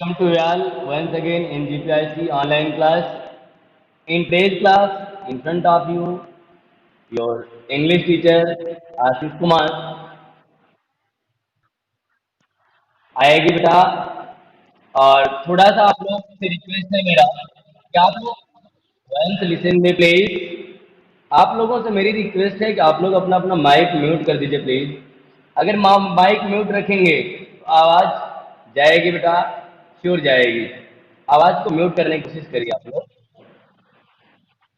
Welcome to you all once again in GPIC online class. In today's class, in front of you, your English teacher Ashish Kumar आएगी बेटा। और थोड़ा सा आप लोग से रिक्वेस्ट है मेरा कि आप लोग वंस लिसन में प्लीज। आप लोगों से मेरी रिक्वेस्ट है कि आप लोग अपना अपना माइक म्यूट कर दीजिए प्लीज। अगर माइक म्यूट रखेंगे तो आवाज़ जाएगी बेटा, श्योर जाएगी। आवाज़ को म्यूट करने की कोशिश करिए आप लोग।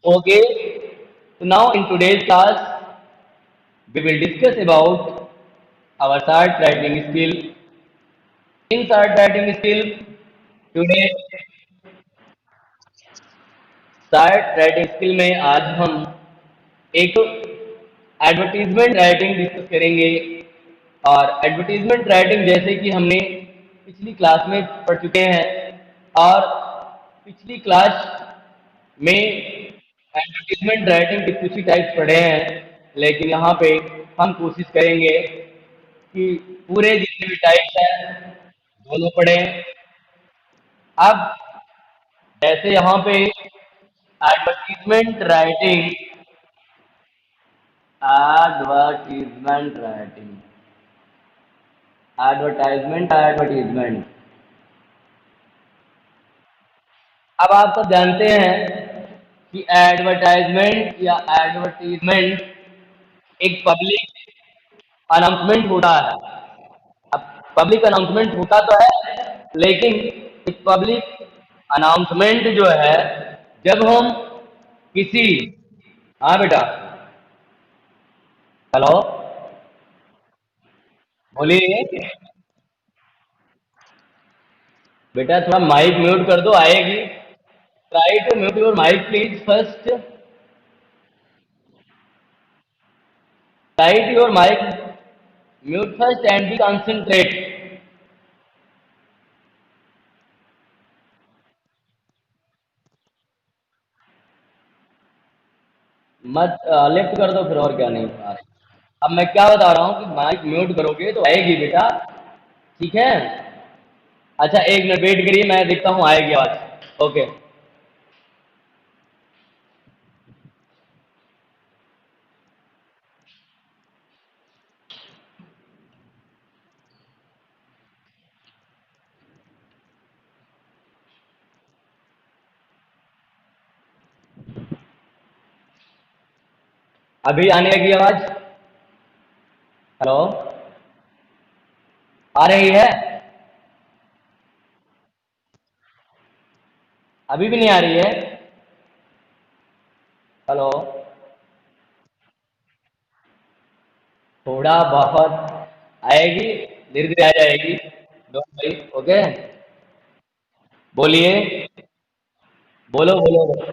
Okay, so now in today's class, we will discuss about our short writing skill. In short writing skill, today short writing skill में आज हम एक एडवर्टीजमेंट राइटिंग डिस्कस करेंगे। और एडवर्टीजमेंट राइटिंग जैसे कि हमने पिछली क्लास में पढ़ चुके हैं, और पिछली क्लास में एडवर्टीजमेंट राइटिंग के कुछ ही टाइप्स पढ़े हैं, लेकिन यहाँ पे हम कोशिश करेंगे कि पूरे जितने भी टाइप्स हैं दोनों पढ़ें। अब जैसे यहाँ पे advertisement writing advertisement writing advertisement. अब आप सब जानते हैं कि एडवर्टाइजमेंट या एडवर्टीजमेंट एक पब्लिक अनाउंसमेंट होता है। अब पब्लिक अनाउंसमेंट होता तो है, लेकिन एक पब्लिक अनाउंसमेंट जो है, जब हम किसी, हाँ बेटा, हेलो, बोलिए बेटा, थोड़ा माइक म्यूट कर दो, आएगी। Try to mute your mic please first. Try to your mic mute first and be concentrate. मत लेफ्ट कर दो फिर, और क्या नहीं आ रहा। अब मैं क्या बता रहा हूँ कि माइक म्यूट करोगे तो आएगी बेटा, ठीक है। अच्छा एक मिनट वेट करिए, मैं देखता हूँ आएगी आवाज। ओके, अभी आने लगी आवाज। हेलो, आ रही है? अभी भी नहीं आ रही है? हेलो, थोड़ा बहुत आएगी, धीरे धीरे आ जाएगी। Don't worry, okay. बोलिए, बोलो बोलो बोलो।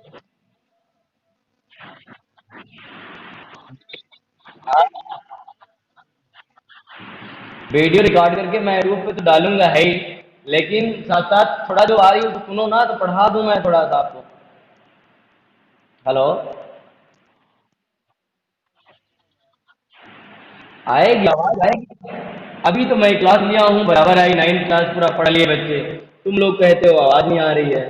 हाँ, वीडियो रिकॉर्ड करके मैं यूट्यूब पे तो डालूंगा है ही, लेकिन साथ साथ थोड़ा जो आ रही है तो सुनो ना, तो पढ़ा दूं मैं थोड़ा सा आपको। हेलो, आएगी आवाज आएगी। अभी तो मैं क्लास लिया हूँ, बराबर आई, 9th क्लास पूरा पढ़ लिए बच्चे। तुम लोग कहते हो आवाज नहीं आ रही है।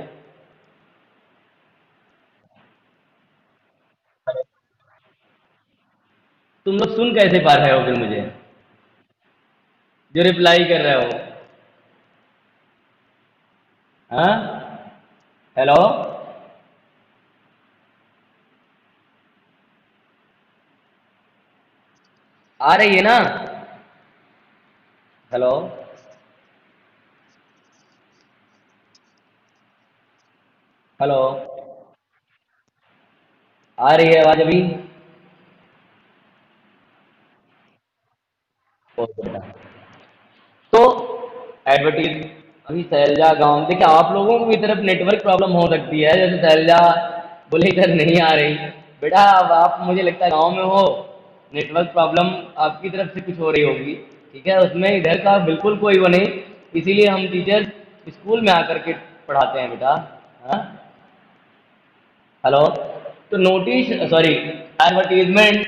तुम लोग सुन कैसे पा रहे हो फिर मुझे, जो रिप्लाई कर रहे हो? हाँ, हेलो, आ रही है ना? हेलो, हेलो, आ रही है आवाज अभी? ओके बेटा। तो एडवर्टीज, अभी सैलजा गांव, देखिए आप लोगों की तरफ नेटवर्क प्रॉब्लम हो सकती है, जैसे सैलजा बोले इधर नहीं आ रही। बेटा अब आप, मुझे लगता है गांव में हो, नेटवर्क प्रॉब्लम आपकी तरफ से कुछ हो रही होगी, ठीक है। उसमें इधर का बिल्कुल कोई वो नहीं, इसीलिए हम टीचर स्कूल में आकर के पढ़ाते हैं बेटा। हाँ, हेलो। तो नोटिस, सॉरी, एडवर्टीजमेंट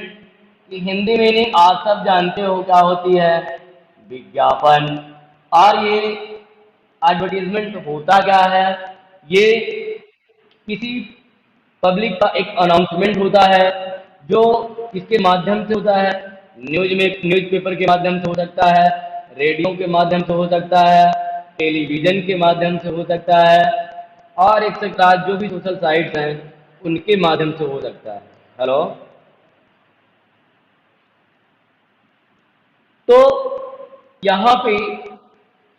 की हिंदी मीनिंग आप सब जानते हो क्या होती है? विज्ञापन। और ये एडवर्टीजमेंट होता क्या है? ये किसी पब्लिक का एक अनाउंसमेंट होता है जो किसके माध्यम से होता है? न्यूज़पेपर के माध्यम से हो सकता है, रेडियो के माध्यम से हो सकता है, टेलीविज़न के माध्यम से हो सकता है, और एक से साथ जो भी सोशल साइट्स हैं उनके माध्यम से हो सकता है। हेलो। तो यहाँ पे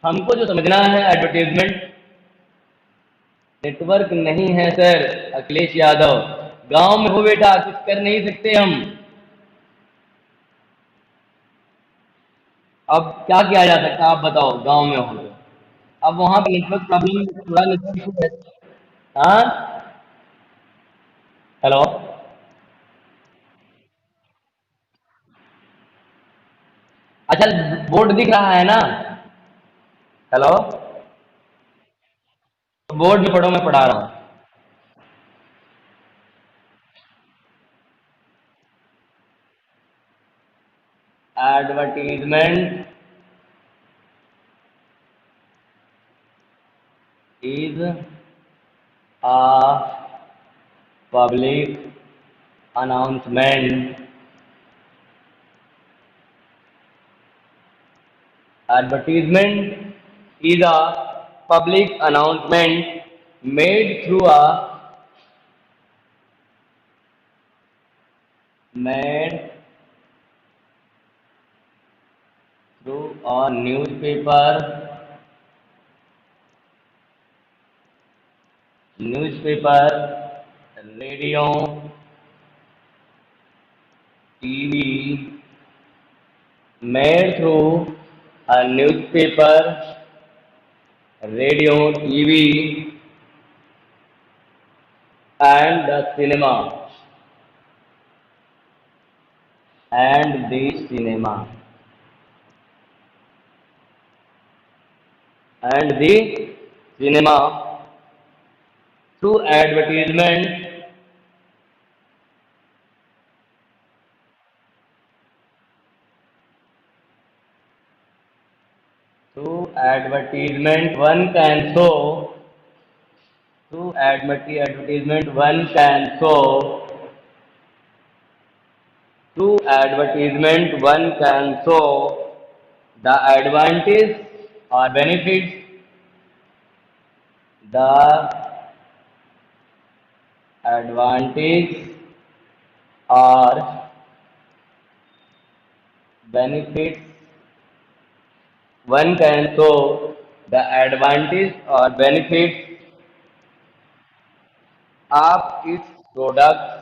हमको जो समझना है, एडवर्टीजमेंट नेटवर्क नहीं है सर अखिलेश यादव। गांव में हो बेटा, कुछ कर नहीं सकते हम। अब क्या किया जा सकता है आप बताओ, गांव में हो तो। अब वहां पे नेटवर्क प्रॉब्लम, थोड़ा नेटवर्क इशू है। हाँ। हेलो। अच्छा, बोर्ड दिख रहा है ना? हेलो। बोर्ड में पढ़ो, मैं पढ़ा रहा हूँ। Advertisement is a public announcement. Advertisement is a public announcement made made through a newspaper, radio, TV, made through a newspaper, radio, TV, and the cinema, and the cinema, and the cinema. Through advertisement, through advertisement, one can show. Through advertisement, one can show. Through advertisement, one can show the advantage or benefits, the advantage or benefits. One can show the advantage or benefits of its products,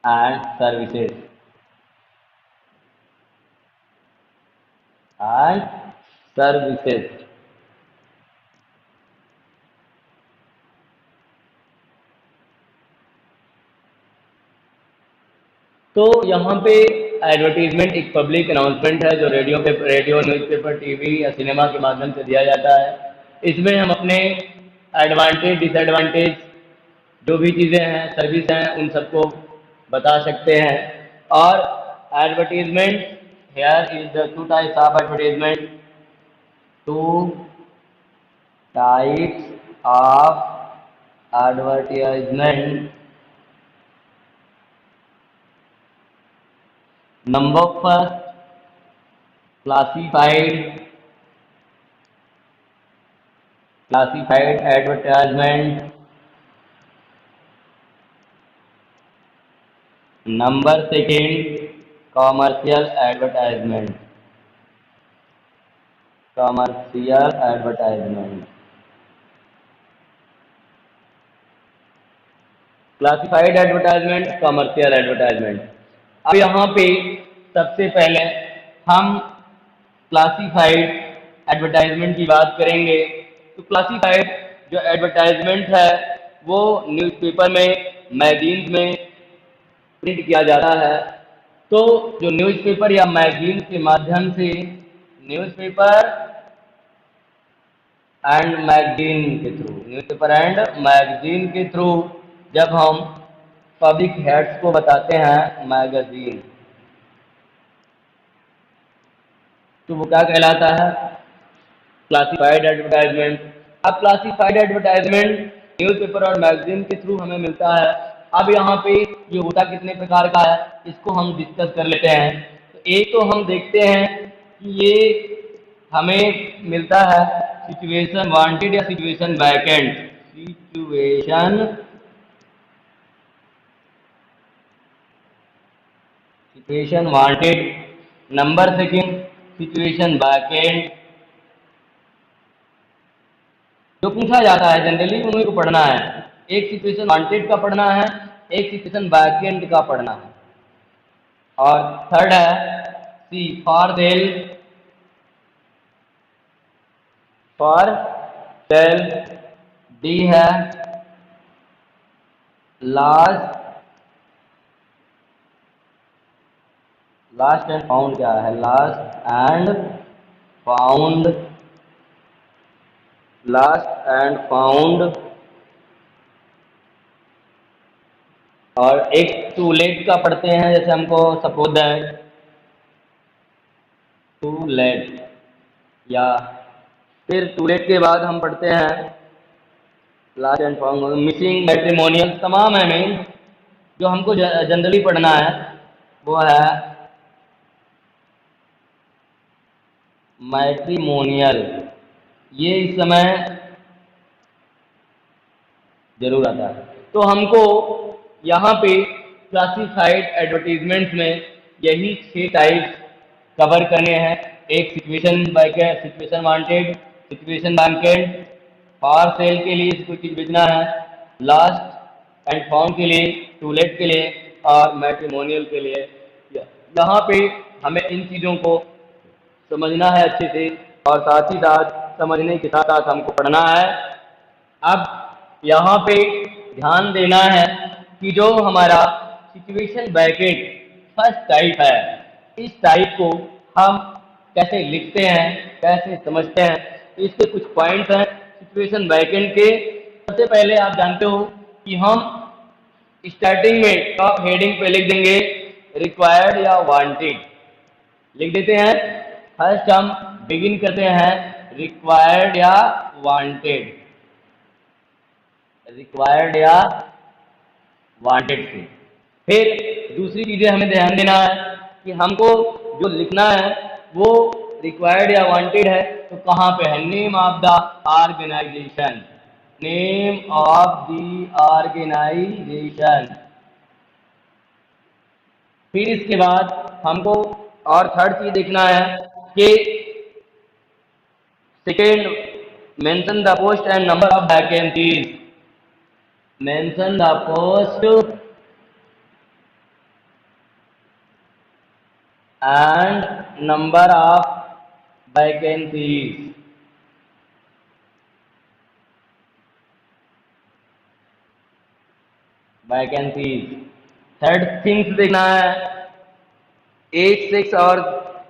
and services, and services. तो यहाँ पे advertisement एक public announcement है जो radio, newspaper, TV या cinema के माध्यम से दिया जाता है। इसमें हम अपने एडवांटेज, डिसएडवांटेज, जो भी चीज़ें हैं, सर्विस हैं, उन सबको बता सकते हैं। और advertisement, here is the two types of advertisement, two types of advertisement. Number first, classified advertisement. Number second, commercial advertisement. Classified advertisement, commercial advertisement. अब यहाँ पे सबसे पहले हम क्लासिफाइड एडवर्टाइजमेंट की बात करेंगे। तो क्लासिफाइड जो एडवर्टाइजमेंट है वो न्यूज़पेपर में, मैगजीन्स में प्रिंट किया जाता है। तो जो न्यूज़पेपर या मैगजीन के माध्यम से, न्यूज़पेपर न्यूज़पेपर एंड मैगजीन के थ्रू जब हम पब्लिक हेड्स को बताते हैं मैगजीन। तो वो क्या कहलाता है? Classified advertisement. अब क्लासिफाइड एडवर्टाइजमेंट न्यूज़पेपर और मैगजीन के थ्रू हमें मिलता है। अब यहाँ पे ये होता कितने प्रकार का है, इसको हम डिस्कस कर लेते हैं। तो एक तो हम देखते हैं कि ये हमें मिलता है सिचुएशन वांटेड या situation vacant. Situation wanted, number second situation vacant. जो पूछा जाता है जनरली उन्हीं को पढ़ना है। एक सिचुएशन वांटेड का पढ़ना है, एक सिचुएशन वैकेंट का पढ़ना है। और थर्ड है सी फॉर सेल। डी है लास्ट एंड फाउंड। क्या है? Found last and found. और एक टू लेट का पढ़ते हैं, जैसे हमको सपोज दैट टू लेट, या फिर टू लेट के बाद हम पढ़ते हैं last and found. Missing matrimonial तमाम है। मेन जो हमको जनरली पढ़ना है वो है मैट्रिमोनियल। ये इस समय जरूर आता है। तो हमको यहाँ पे क्लासिफाइड एडवर्टीजमेंट्स में यही 6 टाइप्स कवर करने हैं। एक situation wanted, situation vacant, for sale के लिए कोई चीज़ बेचना है, लास्ट एंड फाउंड के लिए, टू लेट के लिए, और मैट्रिमोनियल के लिए। यहाँ पे हमें इन चीज़ों को समझना है अच्छे से, और साथ ही साथ समझने के साथ साथ हमको पढ़ना है। अब यहाँ पे ध्यान देना है कि जो हमारा सिचुएशन वैकेंट फर्स्ट टाइप है, इस टाइप को हम कैसे लिखते हैं, कैसे समझते हैं, तो इसके कुछ पॉइंट्स हैं सिचुएशन वैकेंट के। सबसे पहले आप जानते हो कि हम स्टार्टिंग में टॉप हेडिंग पे लिख देंगे रिक्वायर्ड या वांटेड, लिख देते हैं। फर्स्ट हम बिगिन करते हैं रिक्वायर्ड या वांटेड, रिक्वायर्ड या वांटेड से। फिर दूसरी चीजें हमें ध्यान देना है कि हमको जो लिखना है वो रिक्वायर्ड या वांटेड है तो कहाँ पे है? Name of the organisation, name of the organisation. फिर इसके बाद हमको और थर्ड चीज देखना है कि second, mention the post and number of vacancies, mention the post and number of vacancies। Third things देखना है, एज, सेक्स और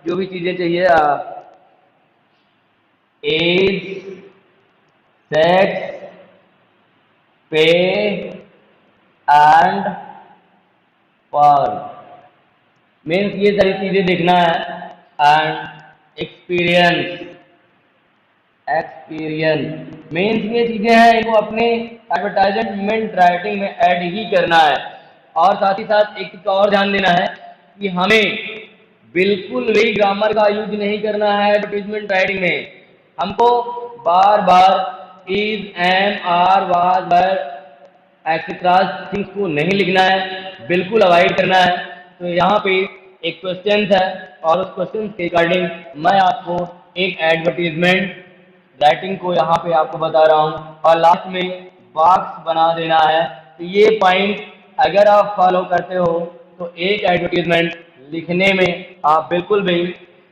जो भी चीजें चाहिए, एज, सेक्स, पे एंड पर, मीन्स ये सारी चीजें देखना है। एंड एक्सपीरियंस मीन्स ये चीजें हैं, इनको अपने एडवर्टाइजमेंट राइटिंग में ऐड ही करना है। और साथ ही साथ एक चीज और ध्यान देना है कि हमें बिल्कुल भी ग्रामर का यूज नहीं करना है एडवर्टाइजमेंट राइटिंग में। हमको बार बार is, am, are, was, were, etcetera things को नहीं लिखना है, बिल्कुल अवॉइड करना है। तो यहाँ पे एक क्वेश्चन है और उस क्वेश्चन के अकॉर्डिंग मैं आपको एक एडवर्टीजमेंट राइटिंग को यहाँ पे आपको बता रहा हूँ, और लास्ट में बॉक्स बना देना है। तो ये पॉइंट अगर आप फॉलो करते हो तो एक एडवर्टीजमेंट लिखने में आप बिल्कुल भी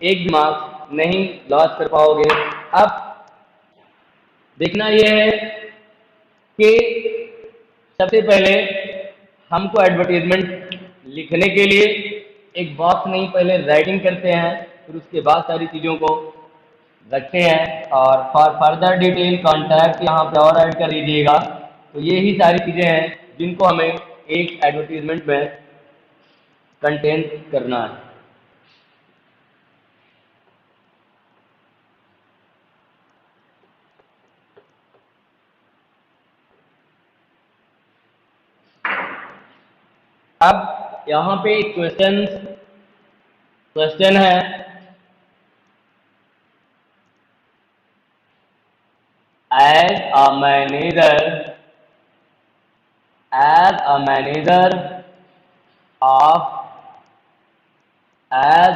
एक मार्क्स नहीं लॉस कर पाओगे। अब देखना यह है कि सबसे पहले हमको एडवर्टीजमेंट लिखने के लिए एक बॉक्स नहीं, पहले राइटिंग करते हैं, फिर उसके बाद सारी चीज़ों को रखते हैं। और फॉर फर्दर डिटेल कॉन्टैक्ट यहाँ पे और ऐड कर दीजिएगा। तो ये ही सारी चीज़ें हैं जिनको हमें एक एडवर्टीजमेंट में कंटेन करना है। अब यहाँ पे एक क्वेश्चन है, as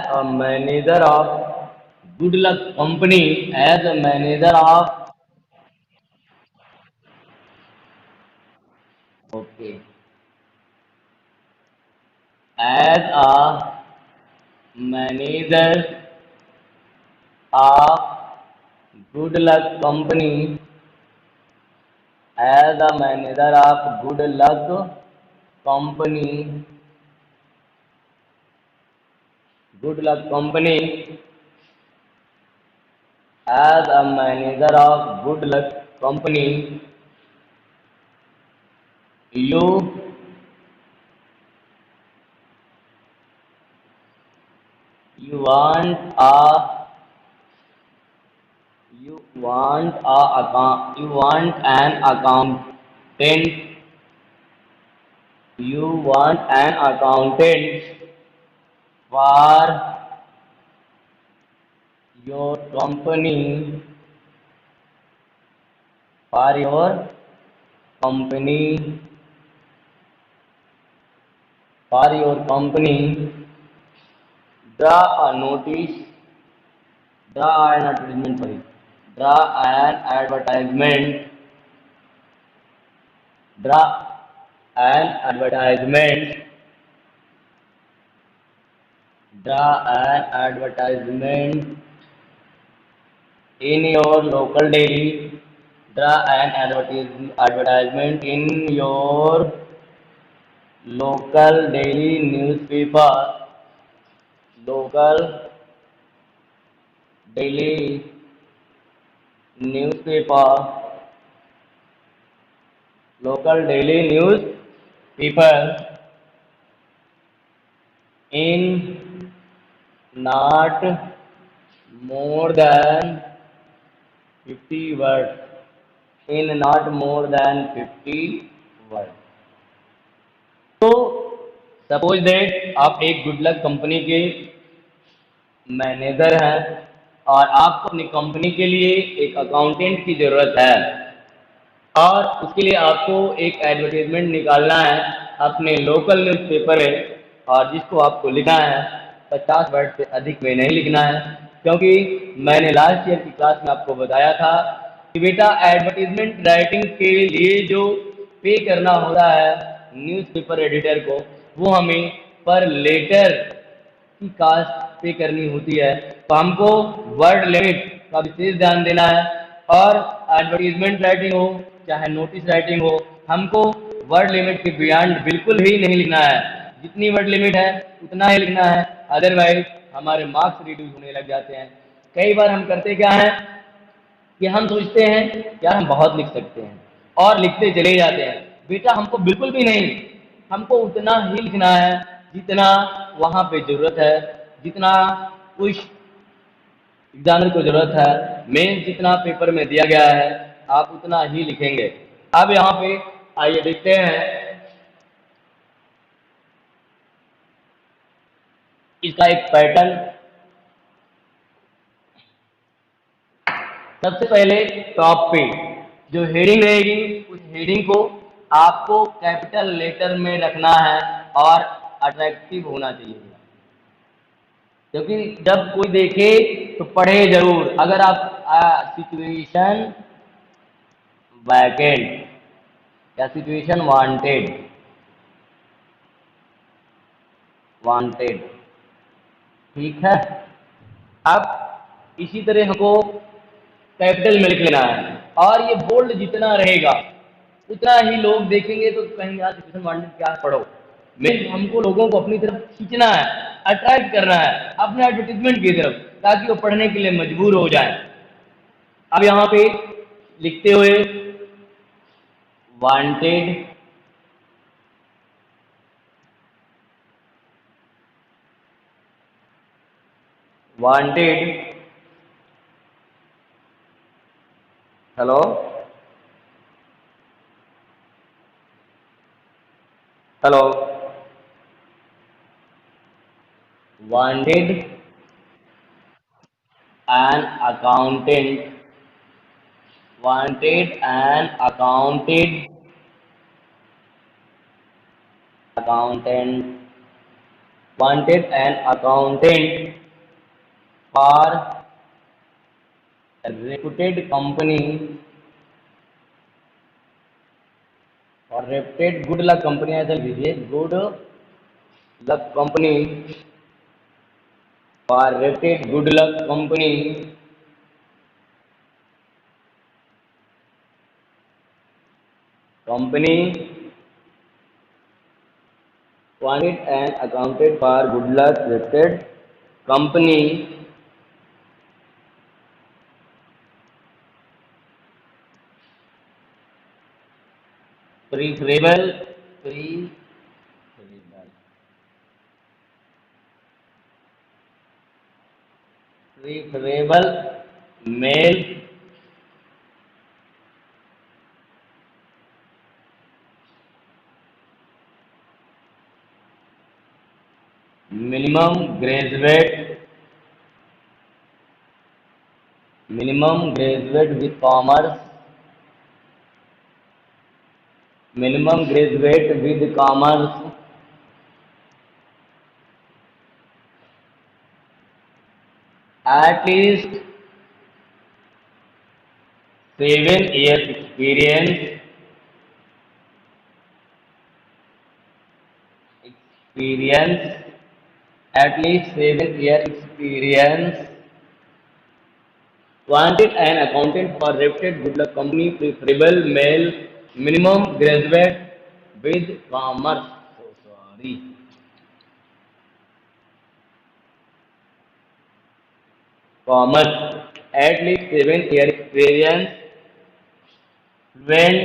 a manager of good luck company, as a manager of okay, as a manager of good luck company, as a manager of good luck company, as a manager of good luck company, you want a you want an accountant, for your company, for your company draw a notice, draw an advertisement sorry draw an advertisement draw an advertisement draw an advertisement in your local daily, draw an advertisement in your local daily daily newspaper local daily newspaper in not more than 50 words, in not more than 50 words। तो suppose that आप एक good luck company के manager हैं और आपको अपनी company के लिए एक अकाउंटेंट की ज़रूरत है और उसके लिए आपको एक एडवर्टाइजमेंट निकालना है अपने लोकल न्यूज़पेपर में, और जिसको आपको लिखना है 50 वर्ड से अधिक में नहीं लिखना है, क्योंकि मैंने लास्ट ईयर की क्लास में आपको बताया था कि बेटा एडवर्टाइजमेंट राइटिंग के लिए जो पे करना होता है न्यूज़पेपर एडिटर को, वो हमें पर लेटर की कास्ट पे करनी होती है। तो हमको वर्ड लिमिट का विशेष ध्यान देना है, और एडवर्टीजमेंट राइटिंग हो चाहे नोटिस राइटिंग हो, हमको वर्ड लिमिट के बियॉन्ड बिल्कुल ही नहीं लिखना है। जितनी वर्ड लिमिट है उतना ही लिखना है, अदरवाइज हमारे मार्क्स रिड्यूस होने लग जाते हैं। कई बार हम करते क्या हैं कि हम सोचते हैं यार हम बहुत लिख सकते हैं और लिखते चले जाते हैं। बेटा हमको बिल्कुल भी नहीं, हमको उतना ही लिखना है जितना वहाँ पे ज़रूरत है, जितना उस एग्जामिनर को ज़रूरत है। मेन जितना पेपर में दिया गया है आप उतना ही लिखेंगे। अब यहाँ पे आइए देखते हैं इसका एक पैटर्न। सबसे पहले टॉप पे जो हेडिंग रहेगी उस हेडिंग को आपको कैपिटल लेटर में रखना है और अट्रैक्टिव होना चाहिए, क्योंकि जब कोई देखे तो पढ़े जरूर। अगर आप सिचुएशन वैकेंट या सिचुएशन वांटेड ठीक है। अब इसी तरह हमको कैपिटल में लिख लेना है, और ये बोल्ड जितना रहेगा उतना ही लोग देखेंगे तो कहेंगे यार सिचुएशन वांटेड क्या है, पढ़ो। मैं हमको लोगों को अपनी तरफ खींचना है, अट्रैक्ट करना है अपने एडवर्टीजमेंट की तरफ, ताकि वो पढ़ने के लिए मजबूर हो जाए। अब यहाँ पे लिखते हुए wanted wanted, hello, hello, wanted an accountant, wanted an accountant, wanted an accountant for a reputed company, or reputed good luck company ऐसा लीजिए, good luck company, for reputed good luck company wanted an accountant for good luck reputed company, preferable preferable preferable male minimum graduate with commerce, minimum graduate with commerce, at least 7 years experience, at least 7 year experience, wanted an accountant for reputed good luck company, preferable male, minimum graduate with commerce. So sorry. Commerce, at least 7 year experience, fluent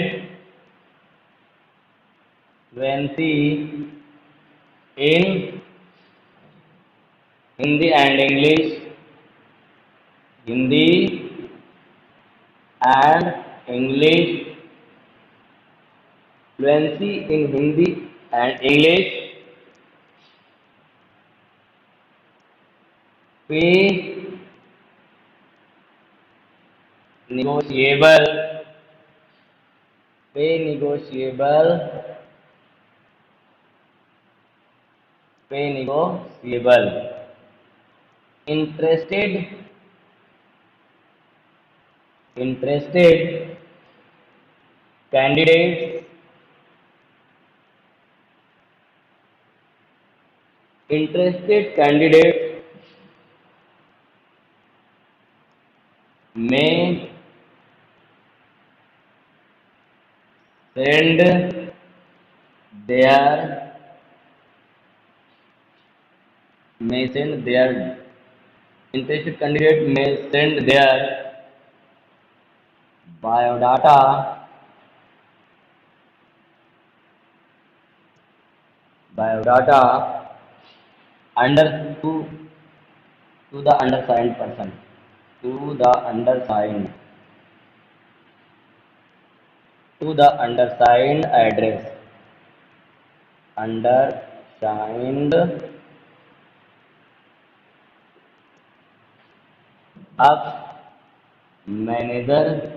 fluency in Hindi and English, Hindi and English, fluency in Hindi and English, pay negotiable, pay negotiable, pay negotiable, interested candidates, interested candidates may send their interested candidate may send their biodata under to the undersigned person, to the undersigned address, undersigned of manager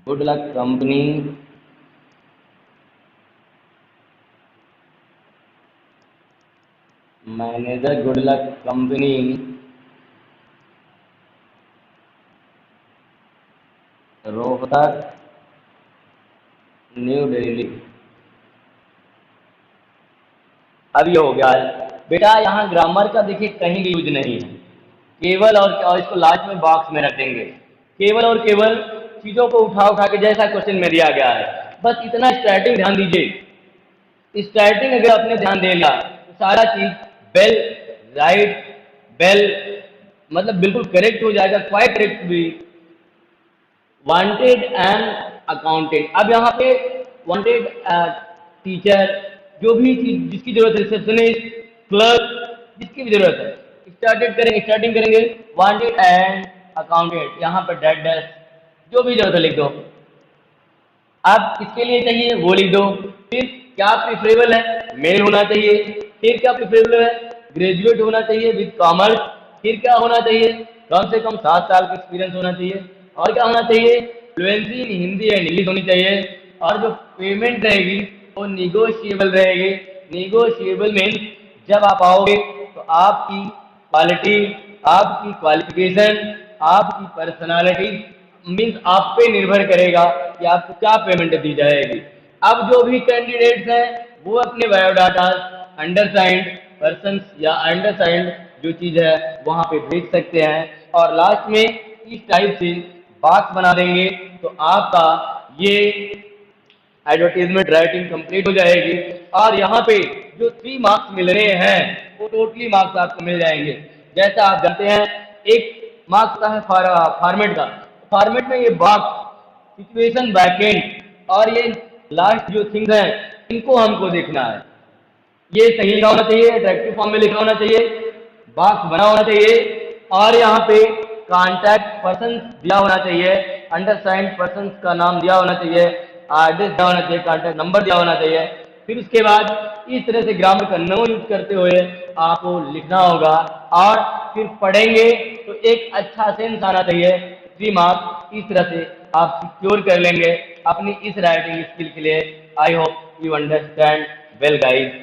good luck company, manager good luck company, Rohtak new Delhi. अब ये हो गया है बेटा, यहाँ grammar का देखिए कहीं भी यूज नहीं है, केवल और इसको लास्ट में बॉक्स में रख देंगे, केवल और केवल चीजों को उठा उठा के जैसा क्वेश्चन में दिया गया है, बस इतना स्टार्टिंग ध्यान दीजिए। स्टार्टिंग अगर आपने ध्यान दे लिया तो सारा चीज बेल राइट बेल मतलब बिल्कुल करेक्ट हो जाएगा, क्वाइट करेक्ट भी। वांटेड एंड अकाउंटेंट, अब यहाँ पे वांटेड टीचर, जो भी चीज जिसकी जरूरत है, रिसेप्शनिस्ट, क्लर्क, जिसकी भी जरूरत है, स्टार्टिंग करेंगे वांटेड एंड अकाउंटेंट, यहाँ पर डेट डैश, जो भी जरूरत है लिख दो। अब इसके लिए चाहिए वो लिख दो। फिर क्या प्रिफरेबल है, मेल होना चाहिए। फिर क्या प्रिफरेबल है, ग्रेजुएट होना चाहिए विद कॉमर्स। फिर क्या होना चाहिए, कम से कम 7 साल का एक्सपीरियंस होना चाहिए। और क्या होना चाहिए, fluency in Hindi and English होनी चाहिए। और जो पेमेंट रहेगी वो निगोशिएबल रहेगी। निगोशिएबल मीन्स जब आप आओगे तो आपकी क्वालिटी, आपकी क्वालिफिकेशन, आपकी पर्सनालिटी मीन्स आप पे निर्भर करेगा कि आपको क्या पेमेंट दी जाएगी। अब जो भी कैंडिडेट्स हैं वो अपने बायोडाटा अंडरसाइंड पर्सन या अंडरसाइंड जो चीज़ है वहाँ पे भेज सकते हैं, और लास्ट में इस टाइप से बॉक्स बना देंगे तो आपका ये एडवर्टीजमेंट राइटिंग कंप्लीट हो जाएगी। और यहाँ पे जो 3 मार्क्स मिल रहे हैं वो टोटली मार्क्स आपको मिल जाएंगे। जैसा आप जानते हैं, एक मार्क्स का है फॉर्मेट का, फॉर्मेट में ये बॉक्स, सिचुएशन, बैकएंड और ये लास्ट जो थिंग्स हैं इनको हमको देखना है। ये सही लिखा होना चाहिए, अट्रैक्टिव फॉर्म में लिखा होना चाहिए, बॉक्स बना होना चाहिए, और यहाँ पे कांटेक्ट पर्सन दिया होना चाहिए, अंडरसाइंड पर्सन का नाम दिया होना चाहिए, एड्रेस दिया होना चाहिए, कांटेक्ट नंबर दिया होना चाहिए। फिर उसके बाद इस तरह से ग्रामर का नो यूज करते हुए आपको लिखना होगा, और फिर पढ़ेंगे तो एक अच्छा सेंस आना चाहिए। 3 मार्क्स इस तरह से आप सिक्योर कर लेंगे अपनी इस राइटिंग स्किल के लिए। I hope you understand well guys.